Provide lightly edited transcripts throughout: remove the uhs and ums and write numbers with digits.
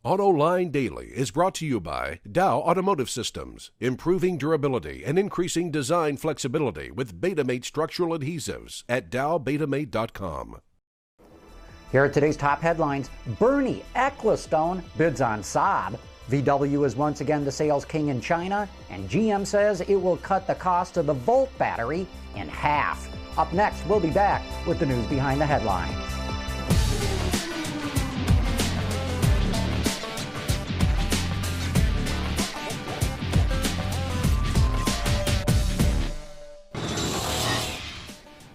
Autoline Daily is brought to you by Dow Automotive Systems, improving durability and increasing design flexibility with Betamate structural adhesives at dowbetamate.com. Here are today's top headlines. Bernie Ecclestone bids on Saab. VW is once again the sales king in China, and GM says it will cut the cost of the Volt battery in half. Up next, we'll be back with the news behind the headlines.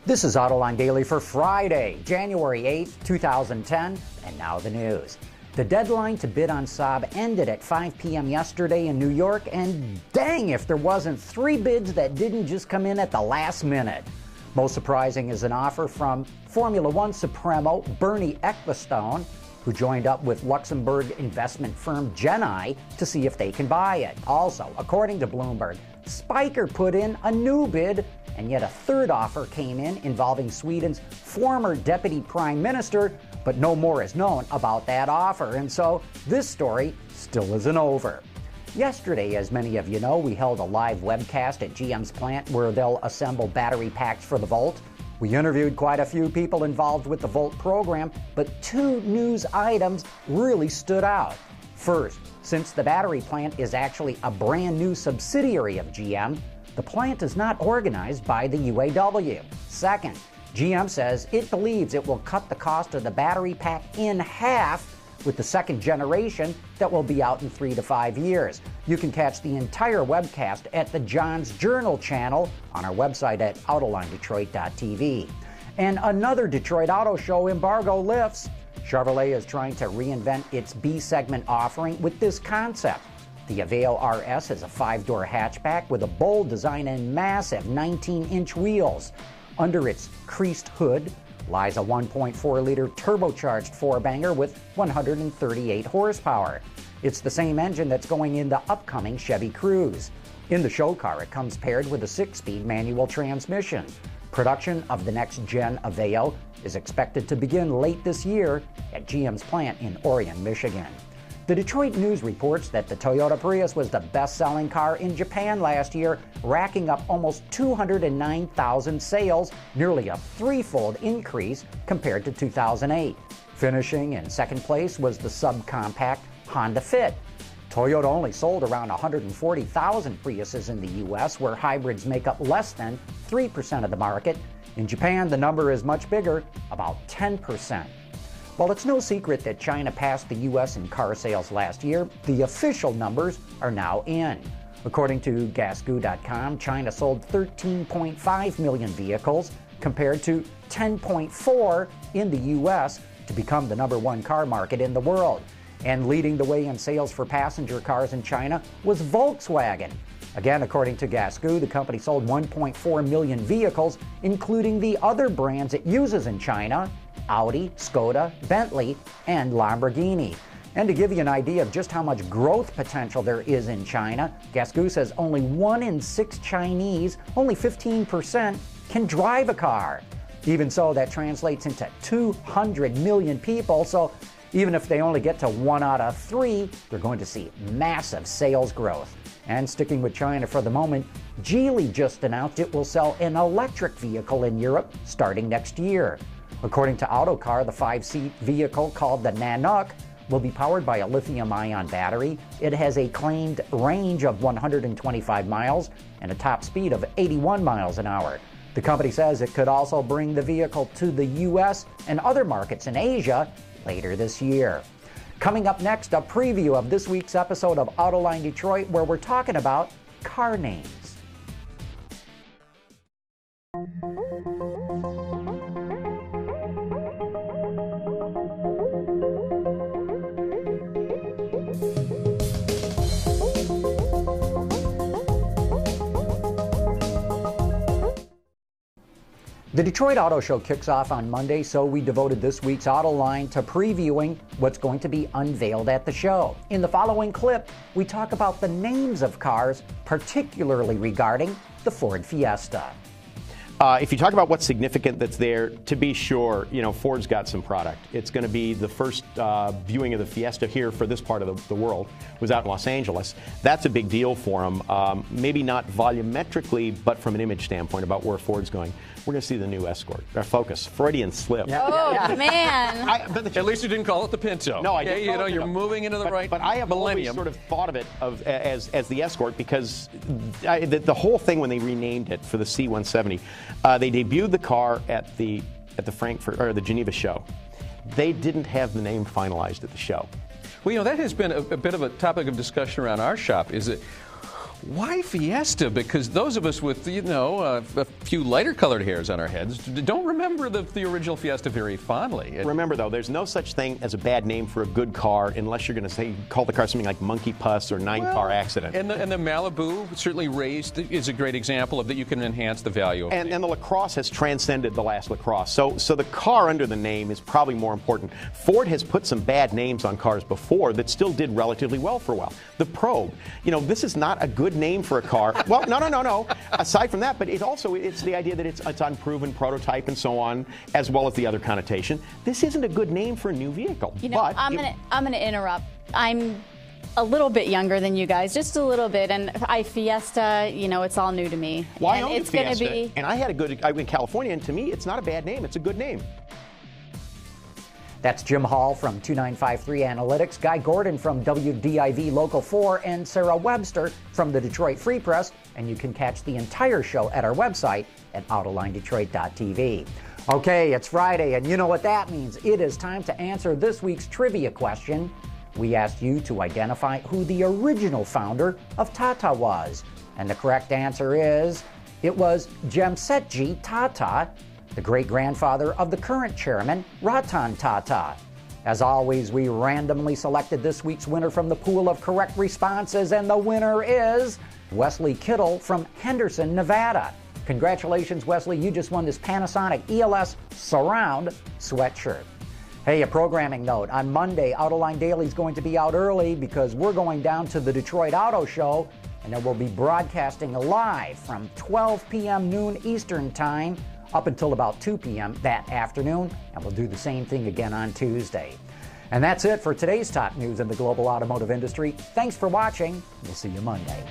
This is Autoline Daily for Friday, January 8th, 2010, and now the news. The deadline to bid on Saab ended at 5 p.m. yesterday in New York, and dang if there wasn't 3 bids that didn't just come in at the last minute. Most surprising is an offer from Formula One Supremo Bernie Ecclestone, who joined up with Luxembourg investment firm Genai to see if they can buy it. Also, according to Bloomberg, Spiker put in a new bid, and yet a third offer came in involving Sweden's former deputy prime minister, but no more is known about that offer, and so this story still isn't over. Yesterday, as many of you know, we held a live webcast at GM's plant where they'll assemble battery packs for the Volt. We interviewed quite a few people involved with the Volt program, but 2 news items really stood out. First, since the battery plant is actually a brand new subsidiary of GM, the plant is not organized by the UAW. Second, GM says it believes it will cut the cost of the battery pack in half with the second generation that will be out in 3 to 5 years. You can catch the entire webcast at the John's Journal channel on our website at AutolineDetroit.tv. And another Detroit Auto Show embargo lifts. Chevrolet is trying to reinvent its B-segment offering with this concept. The Aveo RS is a 5-door hatchback with a bold design and massive 19-inch wheels. Under its creased hood lies a 1.4-liter turbocharged 4-banger with 138 horsepower. It's the same engine that's going in the upcoming Chevy Cruze. In the show car, it comes paired with a 6-speed manual transmission. Production of the next-gen Aveo is expected to begin late this year at GM's plant in Orion, Michigan. The Detroit News reports that the Toyota Prius was the best-selling car in Japan last year, racking up almost 209,000 sales, nearly a 3-fold increase compared to 2008. Finishing in second place was the subcompact Honda Fit. Toyota only sold around 140,000 Priuses in the U.S., where hybrids make up less than 3% of the market. In Japan, the number is much bigger, about 10%. While it's no secret that China passed the U.S. in car sales last year, the official numbers are now in. According to Gasgoo.com, China sold 13.5 million vehicles compared to 10.4 in the U.S. to become the #1 car market in the world. And leading the way in sales for passenger cars in China was Volkswagen. Again, according to Gasgoo, the company sold 1.4 million vehicles, including the other brands it uses in China: Audi, Skoda, Bentley, and Lamborghini. And to give you an idea of just how much growth potential there is in China, Gasgoo says only 1 in 6 Chinese, only 15%, can drive a car. Even so, that translates into 200 million people, so even if they only get to 1 out of 3, they're going to see massive sales growth. And sticking with China for the moment, Geely just announced it will sell an electric vehicle in Europe starting next year. According to Autocar, the 5-seat vehicle called the Nanook will be powered by a lithium-ion battery. It has a claimed range of 125 miles and a top speed of 81 miles an hour. The company says it could also bring the vehicle to the U.S. and other markets in Asia later this year. Coming up next, a preview of this week's episode of Autoline Detroit, where we're talking about car names. The Detroit Auto Show kicks off on Monday, so we devoted this week's Autoline to previewing what's going to be unveiled at the show. In the following clip, we talk about the names of cars, particularly regarding the Ford Fiesta. If you talk about what's significant that's there, to be sure, Ford's got some product. It's going to be the first viewing of the Fiesta here for this part of the world. It was out in Los Angeles. That's a big deal for them. Maybe not volumetrically, but from an image standpoint about where Ford's going. We're going to see the new Escort, Focus, Freudian slip. Man. At least you didn't call it the Pinto. No, I didn't. You're moving into the right But I have millennium. always sort of thought of it as the Escort because the whole thing when they renamed it for the C170, they debuted the car at the Frankfurt or the Geneva show. They didn't have the name finalized at the show. Well, that has been a bit of a topic of discussion around our shop. Is it why Fiesta? Because those of us with, a few lighter colored hairs on our heads don't remember the original Fiesta very fondly. Remember, though, there's no such thing as a bad name for a good car unless you're going to call the car something like Monkey Puss or Nine-Car Accident. And the Malibu, certainly raised, is a great example of that you can enhance the value of and the LaCrosse has transcended the last LaCrosse. So the car under the name is probably more important. Ford has put some bad names on cars before that still did relatively well for a while. The Probe, this is not a good name for a car. Well, no. Aside from that, but it's the idea that it's unproven prototype and so on, as well as the other connotation. This isn't a good name for a new vehicle. I'm gonna interrupt. I'm a little bit younger than you guys, just a little bit, and Fiesta, it's all new to me. Well, I own the Fiesta, and I had in California, and to me, it's not a bad name. It's a good name. That's Jim Hall from 2953 Analytics, Guy Gordon from WDIV Local 4, and Sarah Webster from the Detroit Free Press. And you can catch the entire show at our website at AutolineDetroit.tv. Okay, it's Friday, and you know what that means. It is time to answer this week's trivia question. We asked you to identify who the original founder of Tata was. And the correct answer is, it was Jamsetji Tata, the great-grandfather of the current chairman, Ratan Tata. As always, we randomly selected this week's winner from the pool of correct responses, and the winner is Wesley Kittle from Henderson, Nevada. Congratulations, Wesley. You just won this Panasonic ELS Surround sweatshirt. Hey, a programming note. On Monday, Autoline Daily is going to be out early because we're going down to the Detroit Auto Show, and then we'll be broadcasting live from 12 p.m. noon Eastern Time up until about 2 p.m. that afternoon, and we'll do the same thing again on Tuesday. And that's it for today's top news in the global automotive industry. Thanks for watching. We'll see you Monday.